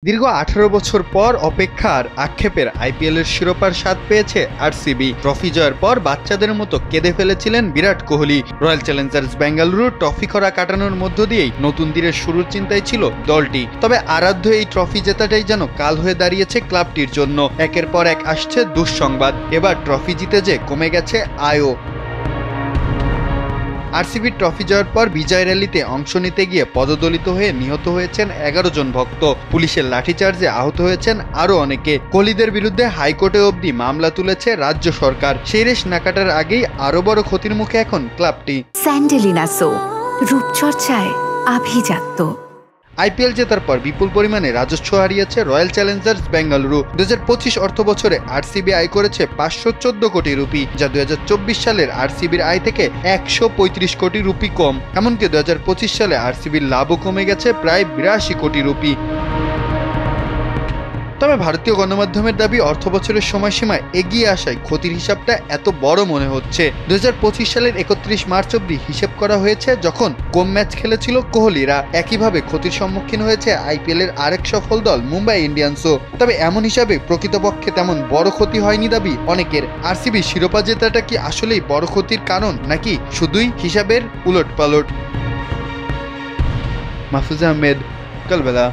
দীর্ঘ ১৮ বছর পর অপেক্ষার আক্ষেপের আইপিএলের শিরোপার স্বাদ পেয়েছে আরসিবি। ট্রফি জয়ের পর বাচ্চাদের মতো কেঁদে ফেলেছিলেন Virat Kohli. Royal challengers Bengaluru trophy খরা কাটানোর মধ্য দিয়েই নতুন দিনের শুরুর চিন্তায় ছিল দলটি। তবে আরাধ্য এই ট্রফি জেতাটাই যেন কাল হয়ে দাঁড়িয়েছে ক্লাবটির জন্য। একের পর এক আসছে দুঃসংবাদ। এবার ট্রফি জিতে যে কমে গেছে আয়ও। আরসিবির ট্রফি জয়ের পর বিজয় র্যালিতে অংশ নিতে গিয়ে পদদলিত হয়ে নিহত হয়েছেন ১১ জন ভক্ত। পুলিশের লাঠিচার্জে আহত হয়েছেন আরও অনেকে। কোহলিদের বিরুদ্ধে হাইকোর্টে অবধি মামলা তুলেছে রাজ্য সরকার। সেই রেশ না কাটার আগেই আরও বড় ক্ষতির মুখে এখন ক্লাবটি। স্যান্ডেলিনা সো, রূপচর্চায় আভিজাত্য। আইপিএল জেতার পর বিপুল পরিমাণে রাজস্ব হারিয়েছে রয়্যাল চ্যালেঞ্জার্স বেঙ্গালুরু। ২০২৫ অর্থ বছরে আরসিবি আয় করেছে ৫১৪ কোটি রুপি, যা ২০২৪ সালের আরসিবির আয় থেকে ১৩৫ কোটি রুপি কম। এমনকি ২০২৫ সালে আরসিবির লাভও কমে গেছে প্রায় ৮২ কোটি রুপি। তবে ভারতীয় গণমাধ্যমের দাবি অর্থ বছরের সময়সীমায় এগিয়ে আসায় ক্ষতির হিসাবটা এত বড় মনে হচ্ছে। ২০২৫ সালের ৩১ মার্চ অব্দি হিসেব করা হয়েছে, যখন কম ম্যাচ খেলেছিল কোহলিরা। একইভাবে ক্ষতির সম্মুখীন হয়েছে আইপিএলের আরেক সফল দল মুম্বাই ইন্ডিয়ান্সও। তবে এমন হিসাবে প্রকৃতপক্ষে তেমন বড় ক্ষতি হয়নি দাবি অনেকের। আরসিবি শিরোপা জেতাটা কি আসলেই বড় ক্ষতির কারণ, নাকি শুধুই হিসাবের উলটপালট? মাহফুজ আহমেদ, কালবেলা।